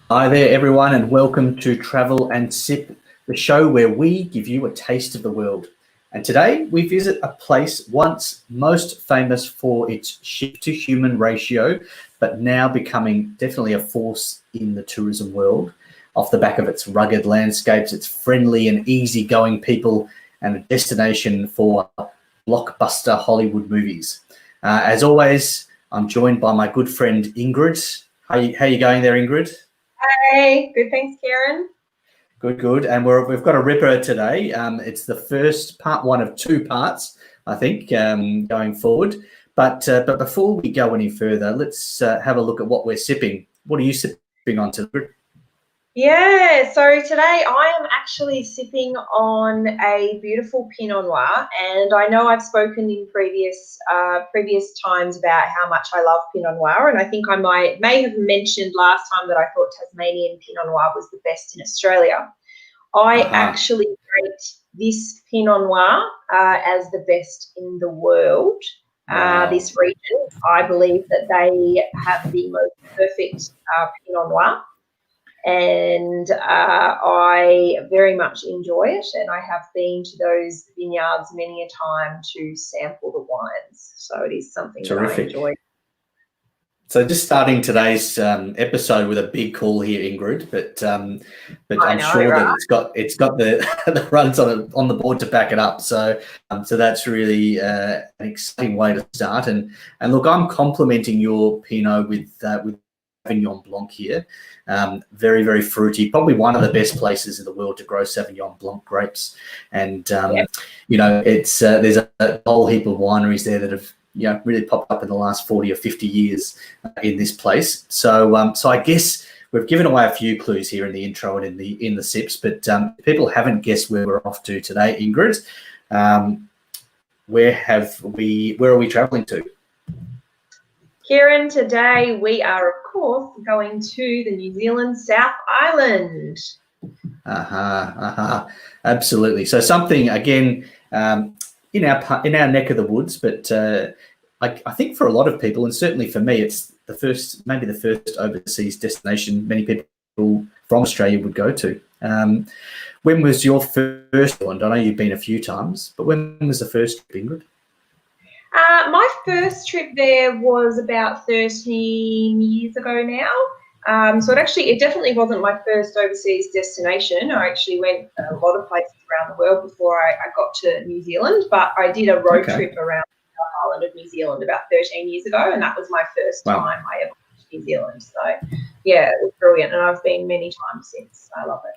Hi there, everyone, and welcome to Travel and Sip, the show where we give you a taste of the world. And today we visit a place once most famous for its ship to human ratio, but now becoming definitely a force in the tourism world. Off the back of its rugged landscapes, its friendly and easygoing people, and a destination for blockbuster Hollywood movies. As always, I'm joined by my good friend Ingrid. How you going there, Ingrid? Hey, good. Thanks, Karen. Good, good. And we've got a ripper today. It's the first part, one of two parts, I think, going forward. But before we go any further, let's have a look at what we're sipping. What are you sipping on today? Yeah, so today I am actually sipping on a beautiful Pinot Noir, and I know I've spoken in previous times about how much I love Pinot Noir, and I think I may have mentioned last time that I thought Tasmanian Pinot Noir was the best in Australia. I Uh-huh. actually rate this Pinot Noir as the best in the world. Wow. This region, I believe that they have the most perfect Pinot Noir, and I very much enjoy it. And I have been to those vineyards many a time to sample the wines, so it is something that I Terrific. enjoy. So just starting today's episode with a big call here, Ingrid, but I I'm know, sure that right? it's got the the runs on the board to back it up. So that's really an exciting way to start. And look, I'm complimenting your Pinot with Sauvignon Blanc here. Very, very fruity. Probably one of the best places in the world to grow Sauvignon Blanc grapes. And Yep. it's there's a whole heap of wineries there that have really popped up in the last 40 or 50 years in this place. So I guess we've given away a few clues here in the intro and in the sips, but people haven't guessed where we're off to today, Ingrid. Where are we traveling to? Kieran, today we are, of course, going to the New Zealand South Island. Absolutely. So something again in our neck of the woods, but I think for a lot of people, and certainly for me, it's maybe the first overseas destination many people from Australia would go to. When was your first one? I know you've been a few times, but when was the first trip, Ingrid? My first trip there was about 13 years ago now. So it definitely wasn't my first overseas destination. I actually went a lot of places around the world before I got to New Zealand, but I did a road Okay. trip around the island of New Zealand about 13 years ago, and that was my first Wow. time I ever went to New Zealand. So, yeah, it was brilliant, and I've been many times since. I love it.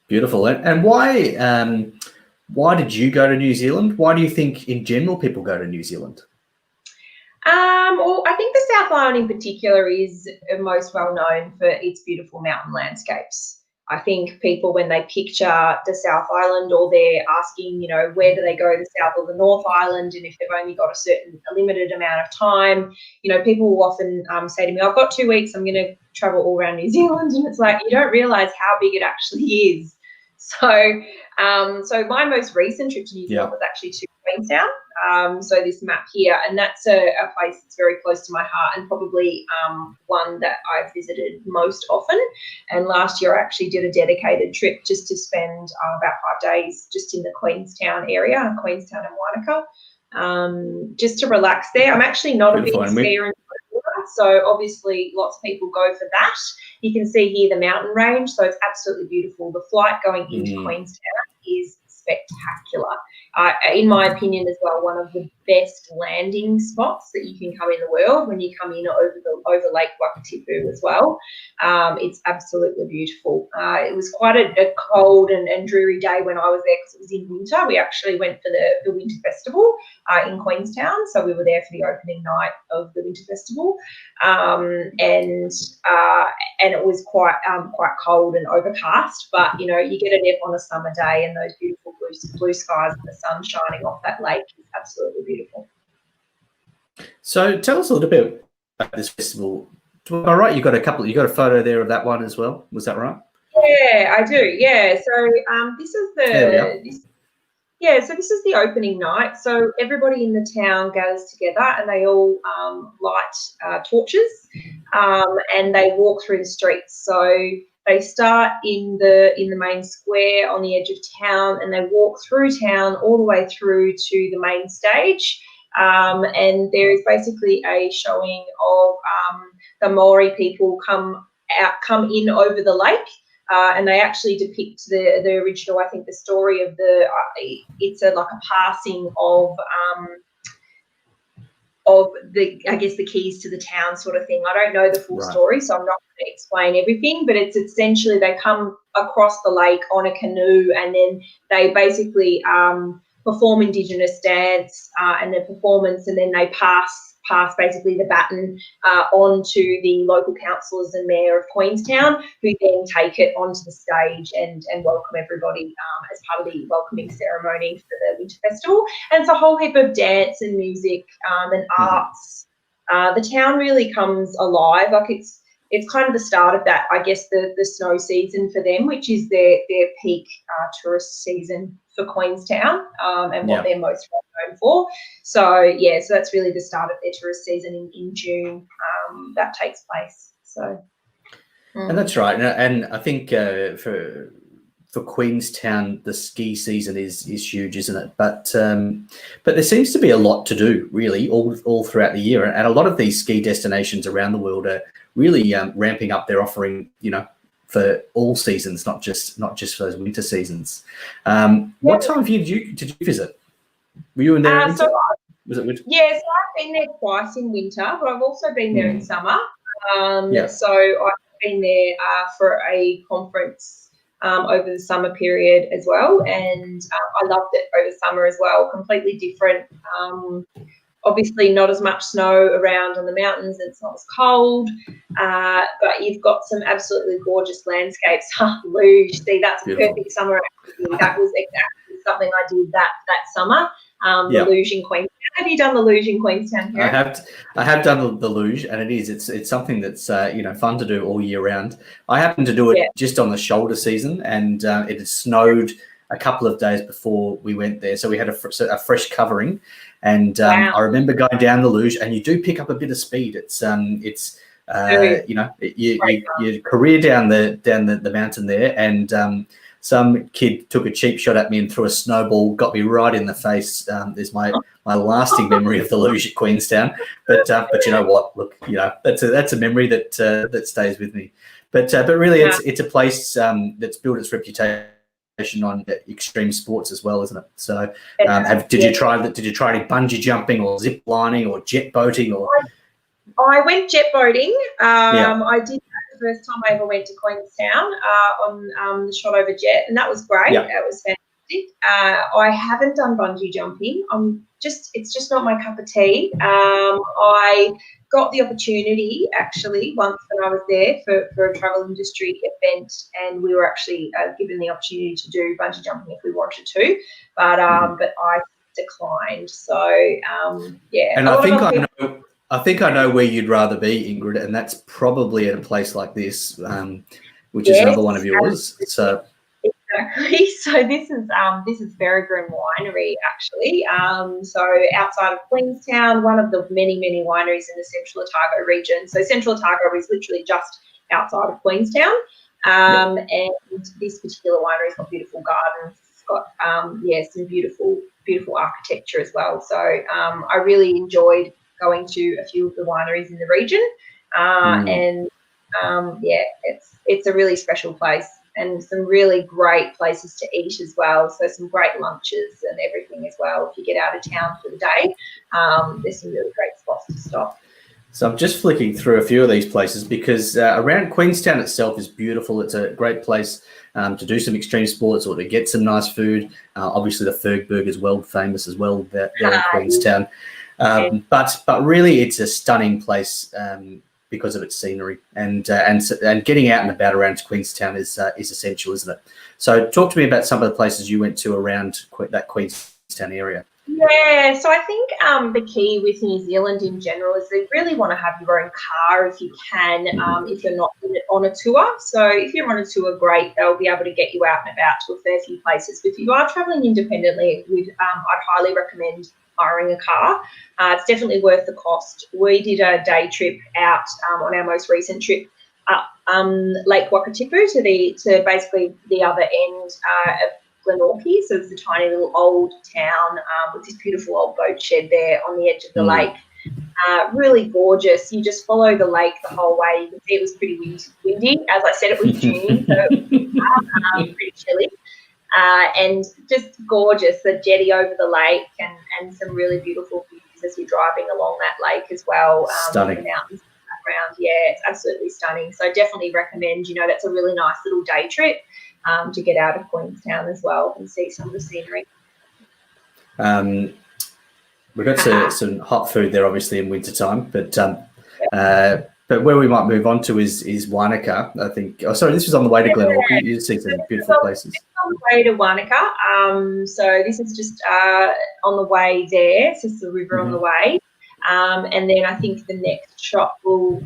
Beautiful. And why did you go to New Zealand? Why do you think in general people go to New Zealand? Well, I think the South Island in particular is most well known for its beautiful mountain landscapes. I think people, when they picture the South Island, or they're asking, where do they go, the South or the North Island, and if they've only got a limited amount of time, people will often say to me, I've got 2 weeks, I'm going to travel all around New Zealand. And it's like, you don't realise how big it actually is. So my most recent trip to New Zealand was actually to Queenstown. So this map here, and that's a place that's very close to my heart, and probably one that I've visited most often. And last year I actually did a dedicated trip just to spend about 5 days just in the Queenstown area, Queenstown and Wanaka, just to relax there. I'm actually not Beautiful. a big skier, so obviously lots of people go for that. You can see here the mountain range, so it's absolutely beautiful. The flight going into Queenstown is spectacular. In my opinion as well, one of the best landing spots that you can come in the world when you come in over Lake Wakatipu as well. It's absolutely beautiful. It was quite a cold and dreary day when I was there because it was in winter. We actually went for the Winter Festival in Queenstown, so we were there for the opening night of the Winter Festival, and it was quite cold and overcast. But you get a nip on a summer day, and those beautiful blue skies and the sun shining off that lake is absolutely beautiful. So tell us a little bit about this festival. All right, you got a photo there of that one as well. Was that right? Yeah, I do. Yeah. So this is Yeah, so this is the opening night. So everybody in the town gathers together and they all light torches and they walk through the streets. So they start in the main square on the edge of town and they walk through town all the way through to the main stage. And there is basically a showing of the Maori people come in over the lake. And they actually depict the original, I think, the story of it's like a passing of the, I guess, the keys to the town sort of thing. I don't know the full story, so I'm not going to explain everything, but it's essentially they come across the lake on a canoe and then they basically perform Indigenous dance and their performance, and then they pass basically the baton on to the local councillors and mayor of Queenstown, who then take it onto the stage and welcome everybody as part of the welcoming ceremony for the Winter Festival. And it's a whole heap of dance and music and arts. The town really comes alive. Like it's kind of the start of that, I guess, the snow season for them, which is their peak tourist season for Queenstown and what they're most well known for. So, yeah, so that's really the start of their tourist season in June that takes place. So, and that's right. And I think for Queenstown, the ski season is huge, isn't it? But there seems to be a lot to do, really, all throughout the year. And a lot of these ski destinations around the world are really ramping up their offering, for all seasons, not just for those winter seasons. What time of year did you visit? Were you in there in winter? Was it winter? Yeah, so I've been there twice in winter, but I've also been there in summer. So I've been there for a conference over the summer period as well, and I loved it over summer as well. Completely different. Obviously not as much snow around on the mountains, it's not as cold, but you've got some absolutely gorgeous landscapes. Luge, see, that's a perfect summer activity. That was exactly something I did that summer, the luge in Queenstown. Have you done the luge in Queenstown, Karen? I have done the luge, and it's something that's fun to do all year round. I happened to do it just on the shoulder season, and it had snowed a couple of days before we went there, so we had a fresh covering. And I remember going down the luge, and you do pick up a bit of speed. It's you career down the mountain there, and some kid took a cheap shot at me and threw a snowball, got me right in the face. There's my lasting memory of the luge at Queenstown. But you know what? Look, that's a memory that stays with me. But really, it's a place that's built its reputation on extreme sports as well, isn't it? So did you try any bungee jumping or zip lining or jet boating? Or I went jet boating. I did that the first time I ever went to Queenstown on the shot over jet, and that was great. It was fantastic. I haven't done bungee jumping. It's just not my cup of tea. I got the opportunity actually once when I was there for a travel industry event, and we were actually given the opportunity to do bungee jumping if we wanted to, but I declined. So And I think I know where you'd rather be, Ingrid, and that's probably at a place like this, which is another one of yours. So. Exactly. So this is Berrigroom Winery actually. So outside of Queenstown, one of the many wineries in the Central Otago region. So Central Otago is literally just outside of Queenstown, and this particular winery's got beautiful gardens. It's got some beautiful architecture as well. So I really enjoyed going to a few of the wineries in the region, and it's a really special place. And some really great places to eat as well. So some great lunches and everything as well. If you get out of town for the day, there's some really great spots to stop. So I'm just flicking through a few of these places because around Queenstown itself is beautiful. It's a great place to do some extreme sports or to get some nice food. Obviously, the Ferg Burger is world famous as well there in Queenstown. But really, it's a stunning place because of its scenery, and getting out and about around Queenstown is essential, isn't it? So talk to me about some of the places you went to around that Queenstown area. Yeah, so I think the key with New Zealand in general is they really want to have your own car if you can, if you're not on a tour. So if you're on a tour, great, they'll be able to get you out and about to a fair few places. But if you are travelling independently, I'd highly recommend hiring a car. It's definitely worth the cost. We did a day trip out on our most recent trip up Lake Wakatipu to basically the other end of Glenorchy. So it's a tiny little old town with this beautiful old boat shed there on the edge of the lake. Really gorgeous. You just follow the lake the whole way. You can see it was pretty windy. As I said, it was June, so it was pretty chilly. And just gorgeous, the jetty over the lake and some really beautiful views as you're driving along that lake as well. Stunning. The mountains around. Yeah, it's absolutely stunning. So definitely recommend, that's a really nice little day trip to get out of Queenstown as well and see some of the scenery. We've got some hot food there, obviously, in winter time, but where we might move on to is Wanaka, I think. Oh, sorry, this was on the way to Glenorchy. You see some beautiful places. It's on the way to Wanaka. So this is just on the way there. It's just the river on the way. And then I think the next stop will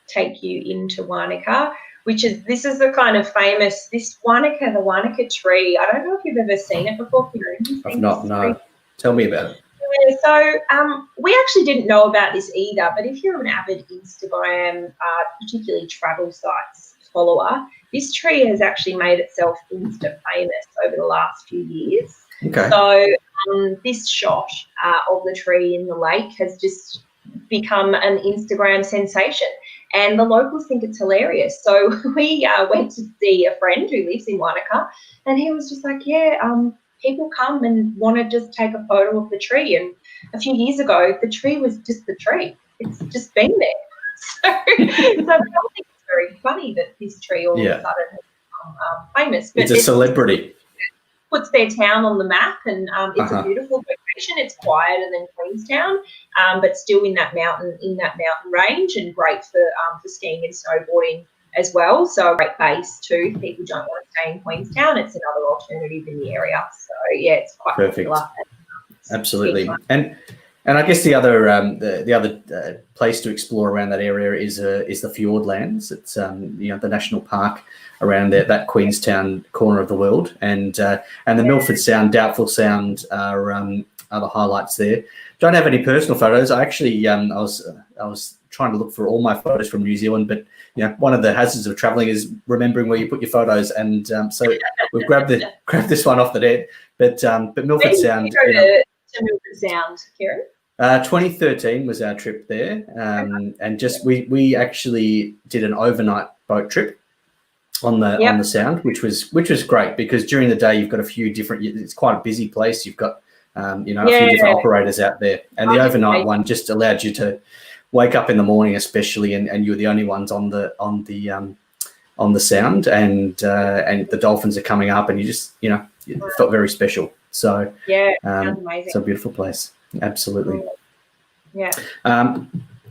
take you into Wanaka, this is the kind of famous, the Wanaka tree. I don't know if you've ever seen it before, Kieran. I've not, no. Tell me about it. Yeah, so we actually didn't know about this either, but if you're an avid Instagram, particularly travel sites follower, this tree has actually made itself Insta famous over the last few years. Okay. So this shot of the tree in the lake has just become an Instagram sensation, and the locals think it's hilarious. So we went to see a friend who lives in Wanaka, and he was just like, people come and want to just take a photo of the tree. And a few years ago, the tree was just the tree. It's just been there. So I don't think it's very funny that this tree all of a sudden has become famous. But it's a celebrity. Puts their town on the map, and it's a beautiful location. It's quieter than Queenstown, but still in that mountain range, and great for skiing and snowboarding as well. So a great base too. If people don't want to stay in Queenstown, it's another alternative in the area. So yeah, it's quite perfect. Popular. Absolutely. And I guess the other place to explore around that area is the Fiordlands. It's the national park around there, that Queenstown corner of the world, and the Milford Sound, Doubtful Sound are the highlights there. Don't have any personal photos. I actually I was trying to look for all my photos from New Zealand, but one of the hazards of traveling is remembering where you put your photos, and so we've grabbed this one off the net. But Milford Sound. To Milford Sound, Kieran? 2013 was our trip there, and just we actually did an overnight boat trip on the Sound, which was great, because during the day you've got a few different. It's quite a busy place. You've got a few different operators out there, and the overnight one just allowed you to wake up in the morning, especially, and you're the only ones on the Sound, and the dolphins are coming up, and you just it felt very special. So sounds amazing. It's a beautiful place. Absolutely. Yeah.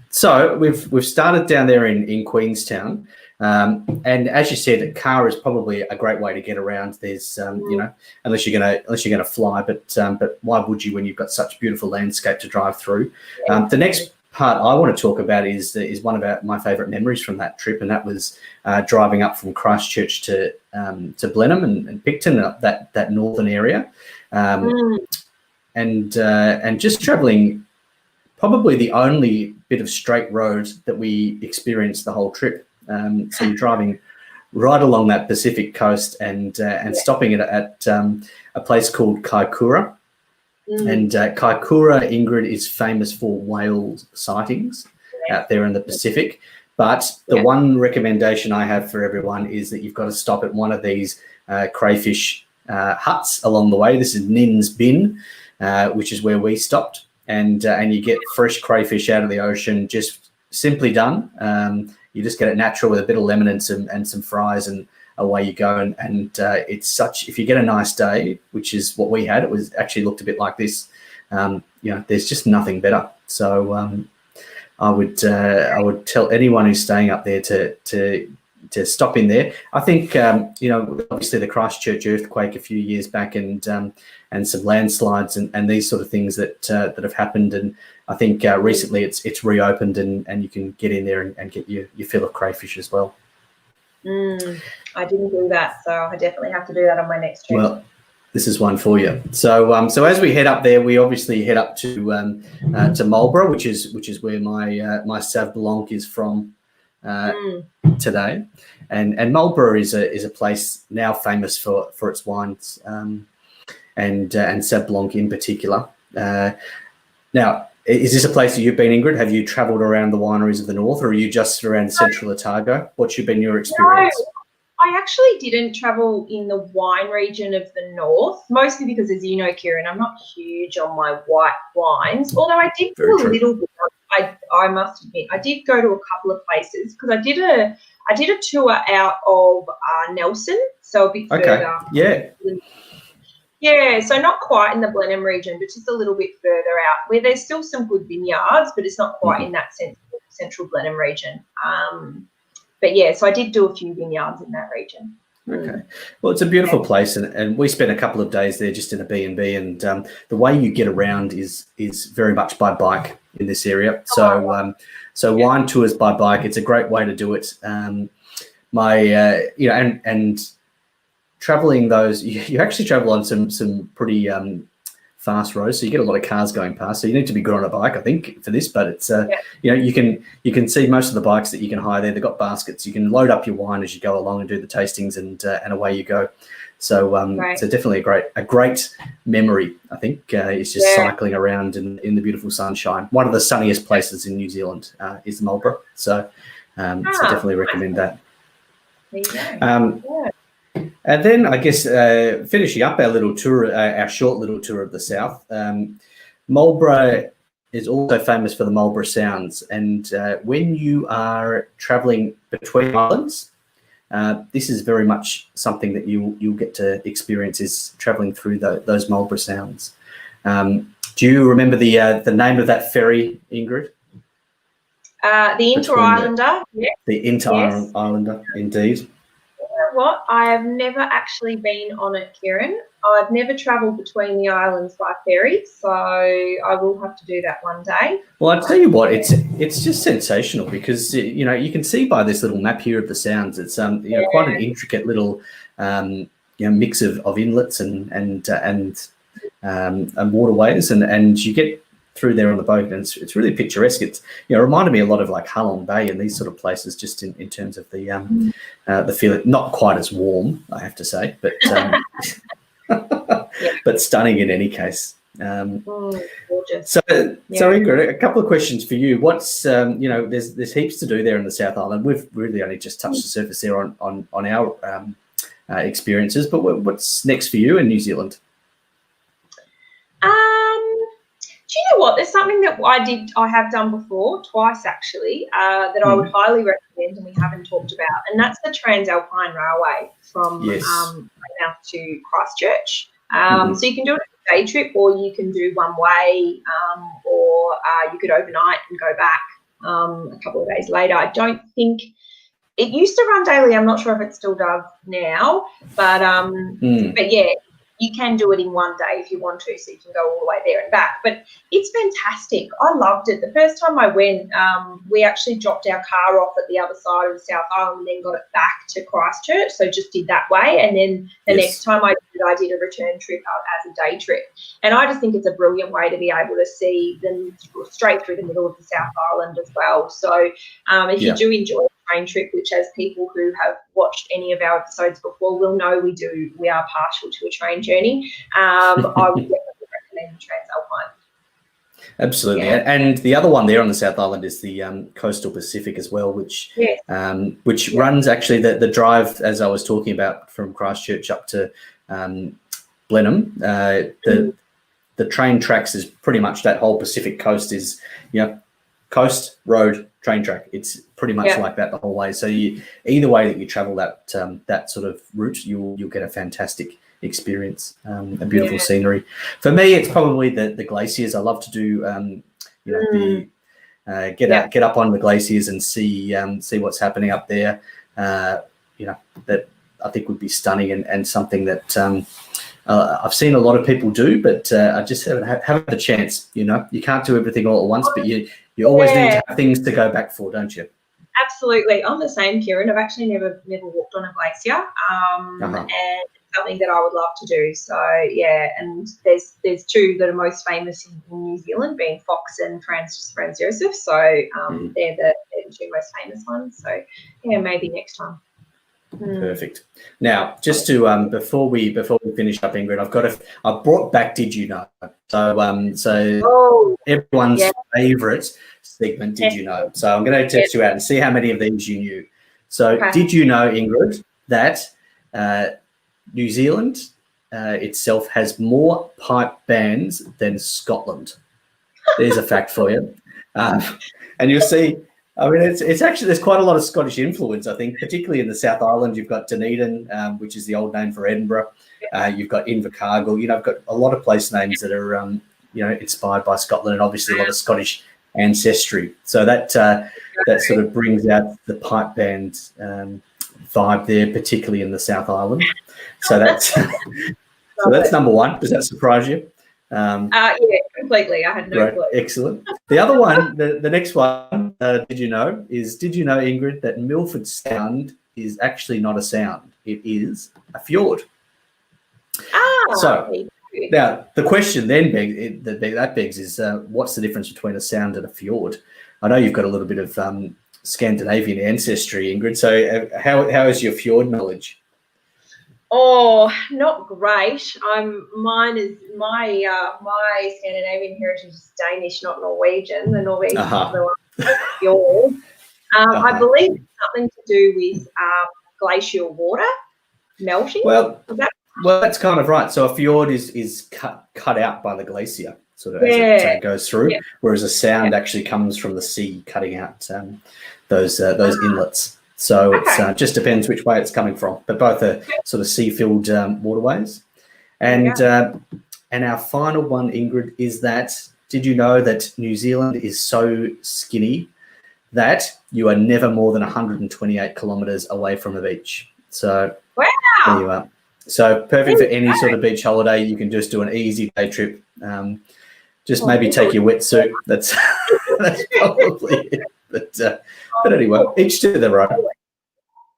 So we've started down there in Queenstown, and as you said, a car is probably a great way to get around. There's unless you're gonna fly, but why would you when you've got such beautiful landscape to drive through? The next part I want to talk about is one of my favourite memories from that trip, and that was driving up from Christchurch to Blenheim and Picton, up that northern area, and just travelling probably the only bit of straight road that we experienced the whole trip. So you're driving right along that Pacific coast and stopping at a place called Kaikoura. And Kaikoura, Ingrid, is famous for whale sightings out there in the Pacific. But the one recommendation I have for everyone is that you've got to stop at one of these crayfish huts along the way. This is Nin's Bin, which is where we stopped. And you get fresh crayfish out of the ocean, just simply done. You just get it natural with a bit of lemon and some fries, and away you go. And it's such, if you get a nice day, which is what we had, it was actually looked a bit like this. There's just nothing better. So I would tell anyone who's staying up there to to stop in there. I think obviously the Christchurch earthquake a few years back, and some landslides and these sort of things that have happened, and I think recently it's reopened, and you can get in there and get your fill of crayfish as well. I didn't do that, so I definitely have to do that on my next trip. Well, this is one for you. So as we head up there, we obviously head up to Marlborough, which is where my Sauv Blanc is from today, and Marlborough is a place now famous for its wines, and Sauv Blanc in particular. Now, is this a place that you've been, Ingrid? Have you travelled around the wineries of the north, or are you just around Central Otago? What's been your experience? No, I actually didn't travel in the wine region of the north, mostly because, as you know, Kieran, I'm not huge on my white wines, although I did do a little bit. I must admit, I did go to a couple of places because I did a tour out of Nelson, so a bit further. Yeah, so not quite in the Blenheim region, but just a little bit further out, where there's still some good vineyards, but it's not quite in that central Blenheim region. But yeah, so I did do a few vineyards in that region. Okay. Well, it's a beautiful place, and we spent a couple of days there just in a B&B, and the way you get around is very much by bike in this area. So wine tours by bike, it's a great way to do it. And traveling those, you actually travel on some pretty fast roads, so you get a lot of cars going past. So you need to be good on a bike, I think, for this. But it's you can see most of the bikes that you can hire there. They've got baskets. You can load up your wine as you go along and do the tastings, and away you go. So so definitely a great memory. I think it's just cycling around in the beautiful sunshine. One of the sunniest places in New Zealand is Marlborough. So so definitely recommend that. There you go. And then I guess finishing up our little tour, our short little tour of the south, Marlborough is also famous for the Marlborough Sounds. And when you are travelling between islands, this is very much something that you'll get to experience, is travelling through those Marlborough Sounds. Do you remember the name of that ferry, Ingrid? The Inter-Islander. The Inter-Islander, indeed. What? I have never actually been on it, Kieran. I've never travelled between the islands by ferry, so I will have to do that one day. Well, I tell you what, it's just sensational, because you can see by this little map here of the Sounds, it's quite an intricate little mix of inlets and waterways, and you get through there on the boat, and it's really picturesque. It's reminded me a lot of like Halong Bay and these sort of places, just in terms of the feel. Not quite as warm, I have to say, but but stunning in any case. Gorgeous. So Ingrid, a couple of questions for you. What's there's heaps to do there in the South Island. We've really only just touched the surface there on our experiences, but what's next for you in New Zealand? Do you know what? There's something that I have done before, twice actually, that I would highly recommend, and we haven't talked about, and that's the Transalpine Railway from Weymouth to Christchurch. So you can do it as a day trip, or you can do one way, or you could overnight and go back a couple of days later. I don't think it used to run daily. I'm not sure if it still does now, but yeah. You can do it in one day if you want to, so you can go all the way there and back. But it's fantastic. I loved it. The first time I went, we actually dropped our car off at the other side of the South Island and then got it back to Christchurch, so just did that way. And then the next time I did a return trip as a day trip. And I just think it's a brilliant way to be able to see them straight through the middle of the South Island as well. So if you do enjoy a train trip, which as people who have watched any of our episodes before will know we are partial to a train journey, I would definitely recommend Transalpine. Absolutely. And the other one there on the South Island is the Coastal Pacific as well, which runs actually the drive, as I was talking about, from Christchurch up to Blenheim. The train tracks is pretty much that whole Pacific coast is coast, road, train track. It's pretty much like that the whole way. So either way that you travel that sort of route, you'll get a fantastic experience, a beautiful scenery. For me, it's probably the glaciers. I love to do get up on the glaciers and see what's happening up there. that I think would be stunning and something that I've seen a lot of people do, but I just haven't had a chance. You can't do everything all at once, but you always need to have things to go back for, don't you? Absolutely. I'm the same, Kieran. I've actually never walked on a glacier, and it's something that I would love to do. So yeah, and there's two that are most famous in New Zealand, being Fox and Franz Josef. So they're the two most famous ones. So yeah, maybe next time. Perfect. Now, just to before we finish up, Ingrid, I brought back Did You Know? So everyone's favourite segment, Did You Know? So I'm going to test you out and see how many of these you knew. So did you know, Ingrid, that New Zealand itself has more pipe bands than Scotland? There's a fact for you. And you'll see, I mean, it's actually, there's quite a lot of Scottish influence, I think, particularly in the South Island. You've got Dunedin, which is the old name for Edinburgh. You've got Invercargill. I've got a lot of place names that are, inspired by Scotland, and obviously a lot of Scottish ancestry. So that sort of brings out the pipe band vibe there, particularly in the South Island. So that's number one. Does that surprise you? Yeah, completely. I had no clue. Excellent. The other one, the next one, did you know, Ingrid, that Milford Sound is actually not a sound. It is a fjord. So now the question then begs is what's the difference between a sound and a fjord? I know you've got a little bit of Scandinavian ancestry, Ingrid. So how is your fjord knowledge? Oh, not great. My Scandinavian heritage is Danish, not Norwegian. The Norwegian is the one fjord. I believe it's something to do with glacial water melting. Well, that's kind of right. So a fjord is cut out by the glacier, sort of as it goes through, whereas a sound actually comes from the sea cutting out those inlets. So it just depends which way it's coming from, but both are sort of sea-filled waterways. And our final one, Ingrid, is that did you know that New Zealand is so skinny that you are never more than 128 kilometres away from the beach? So there you are. So perfect for any sort of beach holiday. You can just do an easy day trip. Just maybe take your wetsuit. That's probably it. But anyway, each to their own.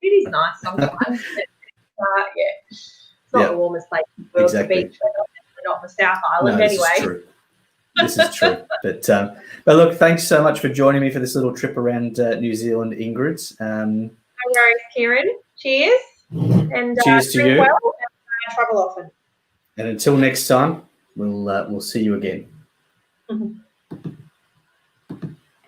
It is nice sometimes. It's not the warmest place in the world to beach. We're not the South Island anyway. This is true. But look, thanks so much for joining me for this little trip around New Zealand, Ingrid. No worries, Kieran. Cheers. And cheers to you. Well, and travel often. And until next time, we'll see you again.